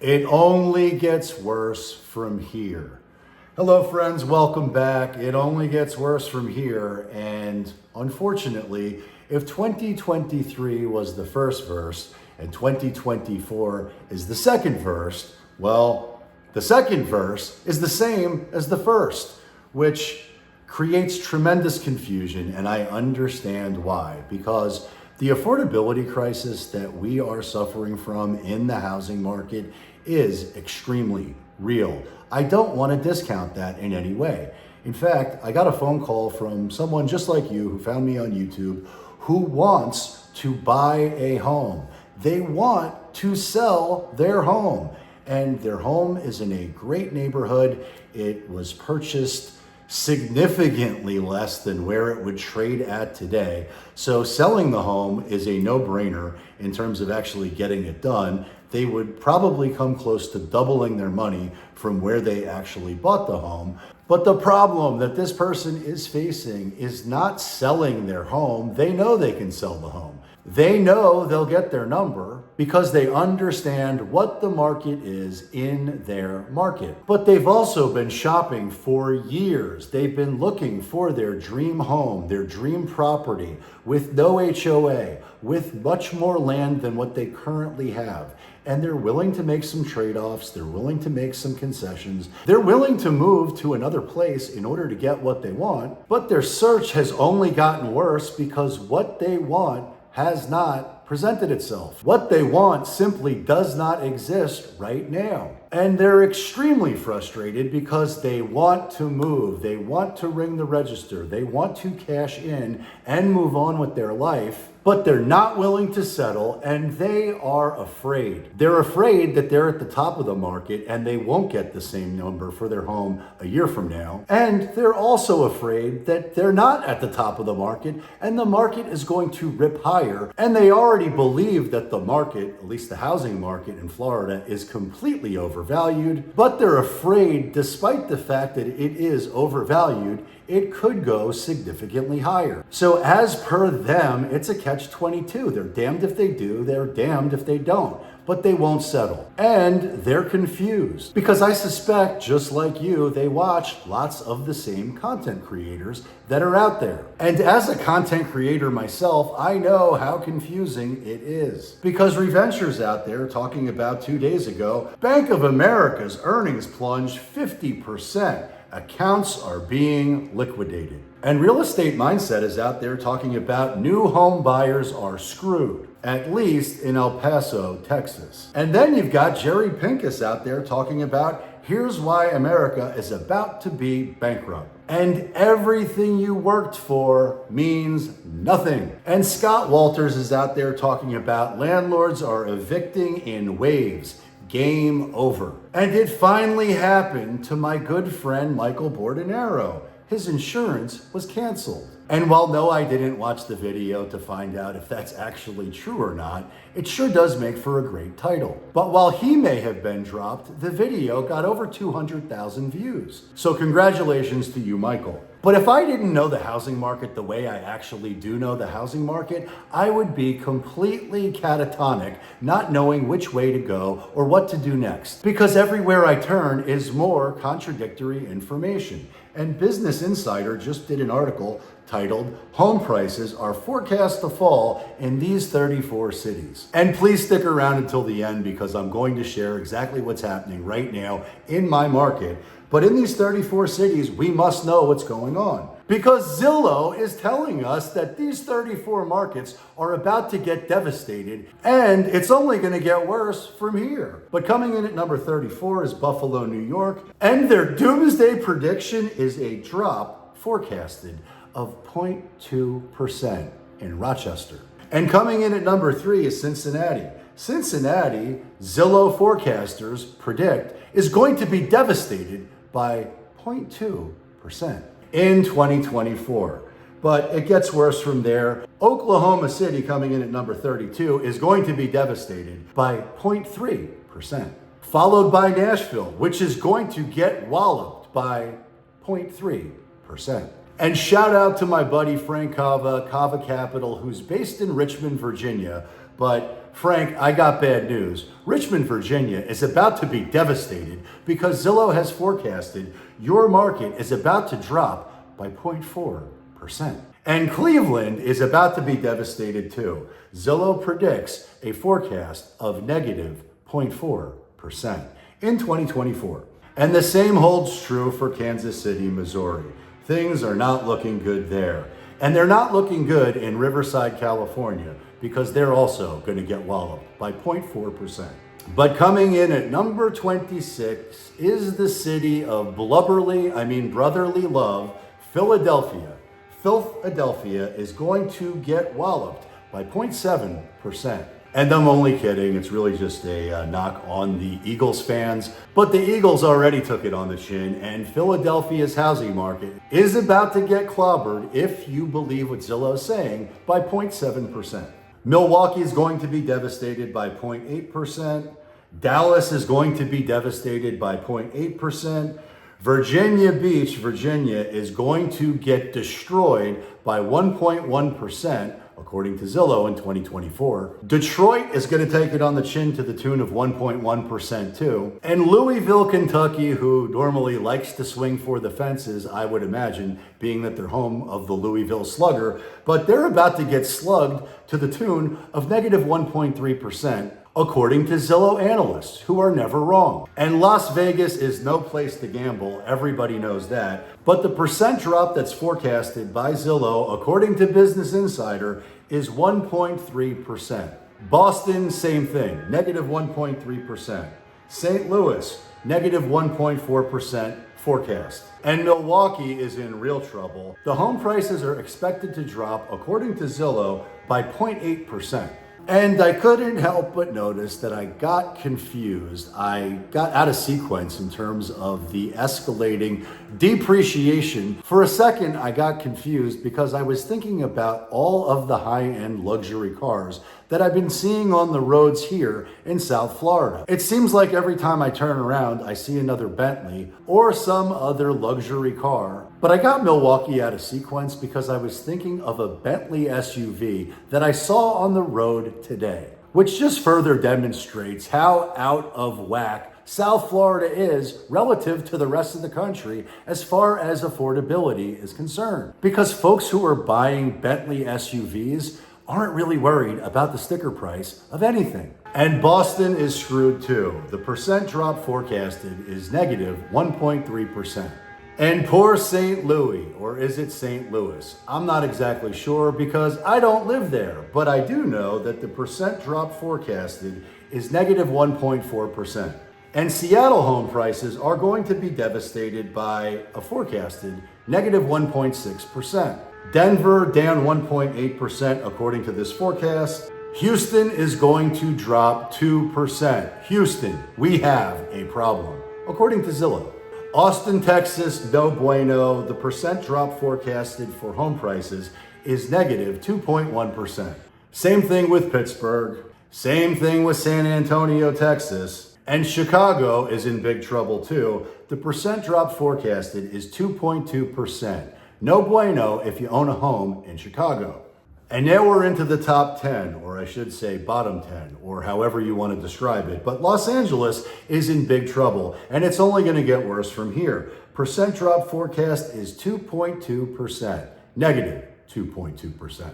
It only gets worse from here. Hello friends, welcome back. It only gets worse from here. And unfortunately, if 2023 was the first verse and 2024 is the second verse, well, the second verse is the same as the first, which creates tremendous confusion. And I understand why, because the affordability crisis that we are suffering from in the housing market is extremely real. I don't want to discount that in any way. In fact, I got a phone call from someone just like you who found me on YouTube who wants to buy a home. They want to sell their home, and their home is in a great neighborhood. It was purchased significantly less than where it would trade at today. So selling the home is a no-brainer in terms of actually getting it done. They would probably come close to doubling their money from where they actually bought the home. But the problem that this person is facing is not selling their home. They know they can sell the home. They know they'll get their number because they understand what the market is in their market. But they've also been shopping for years. They've been looking for their dream home, their dream property with no HOA, with much more land than what they currently have. And they're willing to make some trade-offs. They're willing to make some concessions. They're willing to move to another place in order to get what they want. But their search has only gotten worse because what they want has not presented itself. What they want simply does not exist right now. And they're extremely frustrated because they want to move. They want to ring the register. They want to cash in and move on with their life, but they're not willing to settle, and they are afraid. They're afraid that they're at the top of the market and they won't get the same number for their home a year from now. And they're also afraid that they're not at the top of the market and the market is going to rip higher. And they already believe that the market, at least the housing market in Florida, is completely overvalued, but they're afraid, despite the fact that it is overvalued, it could go significantly higher. So as per them, it's a catch-22. They're damned if they do, they're damned if they don't, but they won't settle. And they're confused because I suspect, just like you, they watch lots of the same content creators that are out there. And as a content creator myself, I know how confusing it is. Because Reventure's out there talking about 2 days ago, Bank of America's earnings plunged 50%. Accounts are being liquidated. And Real Estate Mindset is out there talking about new home buyers are screwed, at least in El Paso, Texas. And then you've got Jerry Pincus out there talking about here's why America is about to be bankrupt. And everything you worked for means nothing. And Scott Walters is out there talking about landlords are evicting in waves. Game over. And it finally happened to my good friend Michael Bordenaro. His insurance was canceled. And while no, I didn't watch the video to find out if that's actually true or not, it sure does make for a great title. But while he may have been dropped, the video got over 200,000 views. So congratulations to you, Michael. But if I didn't know the housing market the way I actually do know the housing market, I would be completely catatonic, not knowing which way to go or what to do next. Because everywhere I turn is more contradictory information. And Business Insider just did an article titled, Home Prices Are Forecast to Fall in These 34 Cities. And please stick around until the end because I'm going to share exactly what's happening right now in my market. But in these 34 cities, we must know what's going on. Because Zillow is telling us that these 34 markets are about to get devastated, and it's only going to get worse from here. But coming in at number 34 is Buffalo, New York, and their doomsday prediction is a drop forecasted of 0.2% in Rochester. And coming in at number 3 is Cincinnati. Cincinnati, Zillow forecasters predict, is going to be devastated by 0.2% in 2024. But it gets worse from there. Oklahoma City, coming in at number 32, is going to be devastated by 0.3%. Followed by Nashville, which is going to get walloped by 0.3%. And shout out to my buddy Frank Cava, Cava Capital, who's based in Richmond, Virginia, but Frank, I got bad news. Richmond, Virginia is about to be devastated because Zillow has forecasted your market is about to drop by 0.4%. And Cleveland is about to be devastated too. Zillow predicts a forecast of negative 0.4% in 2024. And the same holds true for Kansas City, Missouri. Things are not looking good there. And they're not looking good in Riverside, California, because they're also going to get walloped by 0.4%. But coming in at number 26 is the city of brotherly love, Philadelphia. Philadelphia is going to get walloped by 0.7%. And I'm only kidding, it's really just a knock on the Eagles fans. But the Eagles already took it on the chin, and Philadelphia's housing market is about to get clobbered, if you believe what Zillow is saying, by 0.7%. Milwaukee is going to be devastated by 0.8%. Dallas is going to be devastated by 0.8%. Virginia Beach, Virginia is going to get destroyed by 1.1%, according to Zillow in 2024. Detroit is going to take it on the chin to the tune of 1.1% too. And Louisville, Kentucky, who normally likes to swing for the fences, I would imagine, being that they're home of the Louisville Slugger, but they're about to get slugged to the tune of negative 1.3%. According to Zillow analysts, who are never wrong. And Las Vegas is no place to gamble, everybody knows that. But the percent drop that's forecasted by Zillow, according to Business Insider, is 1.3%. Boston, same thing, negative 1.3%. St. Louis, negative 1.4% forecast. And Milwaukee is in real trouble. The home prices are expected to drop, according to Zillow, by 0.8%. And I couldn't help but notice that I got confused. I got out of sequence in terms of the escalating depreciation. For a second, I got confused because I was thinking about all of the high-end luxury cars that I've been seeing on the roads here in South Florida. It seems like every time I turn around, I see another Bentley or some other luxury car. But I got Milwaukee out of sequence because I was thinking of a Bentley SUV that I saw on the road today, which just further demonstrates how out of whack South Florida is relative to the rest of the country as far as affordability is concerned. Because folks who are buying Bentley SUVs aren't really worried about the sticker price of anything. And Boston is screwed too. The percent drop forecasted is negative 1.3%. And poor St. Louis, or is it St. Louis? I'm not exactly sure because I don't live there, but I do know that the percent drop forecasted is negative 1.4%. And Seattle home prices are going to be devastated by a forecasted negative 1.6%. Denver down 1.8% according to this forecast. Houston is going to drop 2%. Houston, we have a problem, according to Zillow. Austin, Texas, no bueno. The percent drop forecasted for home prices is negative 2.1%. Same thing with Pittsburgh. Same thing with San Antonio, Texas. And Chicago is in big trouble too. The percent drop forecasted is 2.2%. No bueno if you own a home in Chicago. And now we're into the top 10, or I should say bottom 10, or however you want to describe it. But Los Angeles is in big trouble, and it's only going to get worse from here. Percent drop forecast is 2.2%, negative 2.2%.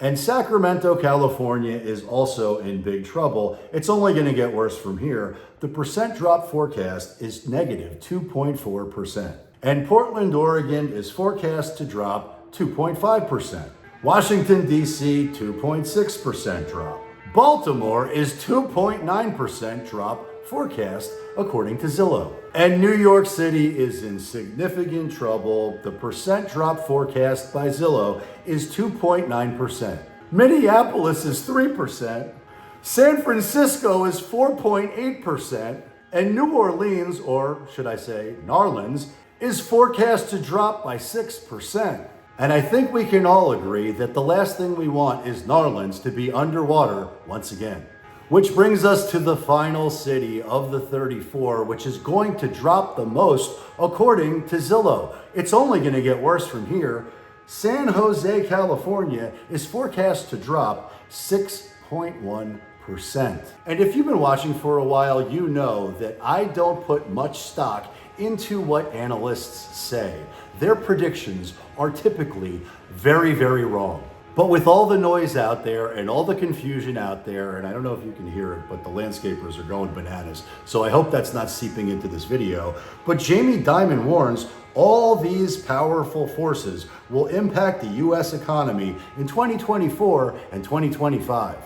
And Sacramento, California is also in big trouble. It's only going to get worse from here. The percent drop forecast is negative 2.4%. And Portland, Oregon is forecast to drop 2.5%. Washington, D.C., 2.6% drop. Baltimore is 2.9% drop forecast, according to Zillow. And New York City is in significant trouble. The percent drop forecast by Zillow is 2.9%. Minneapolis is 3%. San Francisco is 4.8%. And New Orleans, or should I say Narlands, is forecast to drop by 6%. And I think we can all agree that the last thing we want is Narlands to be underwater once again. Which brings us to the final city of the 34, which is going to drop the most according to Zillow. It's only going to get worse from here. San Jose, California is forecast to drop 6.1%. And if you've been watching for a while, you know that I don't put much stock into what analysts say. Their predictions are typically very, very wrong. But with all the noise out there and all the confusion out there, and I don't know if you can hear it, but the landscapers are going bananas, so I hope that's not seeping into this video. But Jamie Dimon warns all these powerful forces will impact the US economy in 2024 and 2025.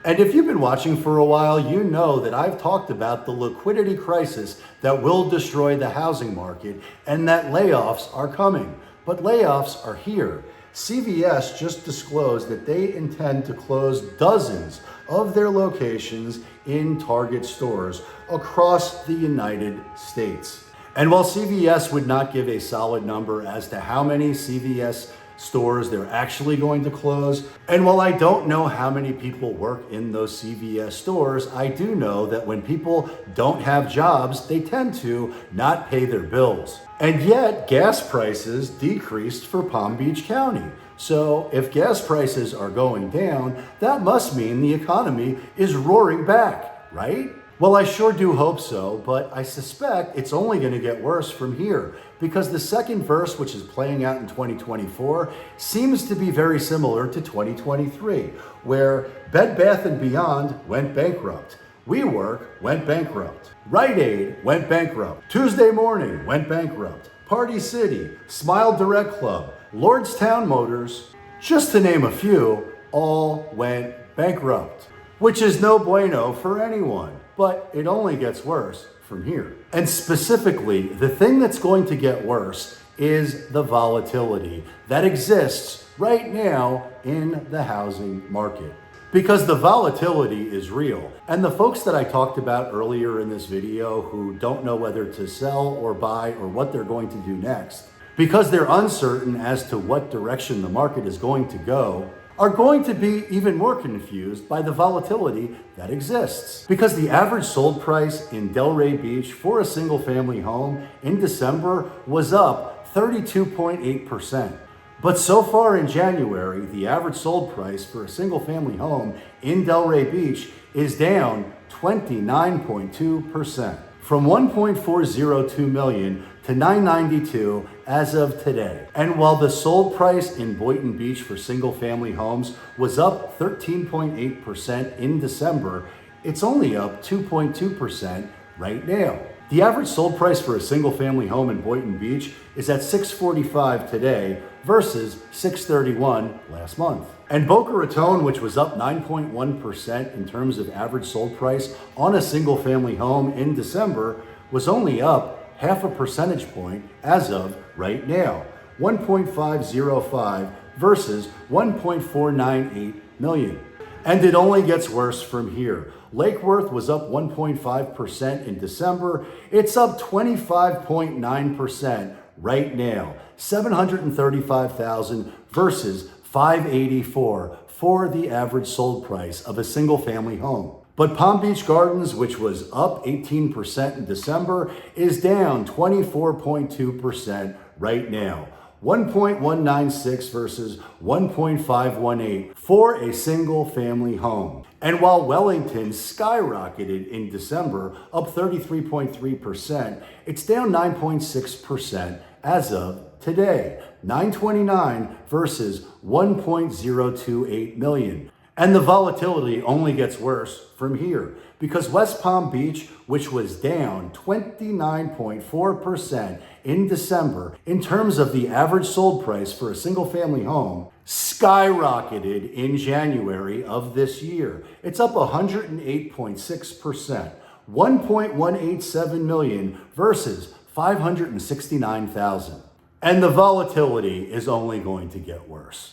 And if you've been watching for a while, you know that I've talked about the liquidity crisis that will destroy the housing market and that layoffs are coming. But layoffs are here. CVS just disclosed that they intend to close dozens of their locations in Target stores across the United States. And while CVS would not give a solid number as to how many CVS stores they're actually going to close, and while I don't know how many people work in those CVS stores, I do know that when people don't have jobs, they tend to not pay their bills. And yet, gas prices decreased for Palm Beach County. So if gas prices are going down, that must mean the economy is roaring back, right? Well, I sure do hope so, but I suspect it's only going to get worse from here because the second verse, which is playing out in 2024, seems to be very similar to 2023, where Bed Bath & Beyond went bankrupt. WeWork went bankrupt. Rite Aid went bankrupt. Tuesday Morning went bankrupt. Party City, Smile Direct Club, Lordstown Motors, just to name a few, all went bankrupt, which is no bueno for anyone. But it only gets worse from here. And specifically, the thing that's going to get worse is the volatility that exists right now in the housing market. Because the volatility is real. And the folks that I talked about earlier in this video who don't know whether to sell or buy or what they're going to do next, because they're uncertain as to what direction the market is going to go, are going to be even more confused by the volatility that exists. Because the average sold price in Delray Beach for a single family home in December was up 32.8%. But so far in January, the average sold price for a single family home in Delray Beach is down 29.2%, from $1.402 million to $992 as of today. And while the sold price in Boynton Beach for single family homes was up 13.8% in December, it's only up 2.2% right now. The average sold price for a single family home in Boynton Beach is at $645 today versus $631 last month. And Boca Raton, which was up 9.1% in terms of average sold price on a single family home in December, was only up half a percentage point as of right now, 1.505 versus 1.498 million. And it only gets worse from here. Lake Worth was up 1.5% in December. It's up 25.9% right now, 735,000 versus 584 for the average sold price of a single family home. But Palm Beach Gardens, which was up 18% in December, is down 24.2% right now, 1.196 versus 1.518 for a single family home. And while Wellington skyrocketed in December, up 33.3%, it's down 9.6% as of today, 929 versus 1.028 million. And the volatility only gets worse from here because West Palm Beach, which was down 29.4% in December in terms of the average sold price for a single family home, skyrocketed in January of this year. It's up 108.6%, 1.187 million versus 569,000. And the volatility is only going to get worse.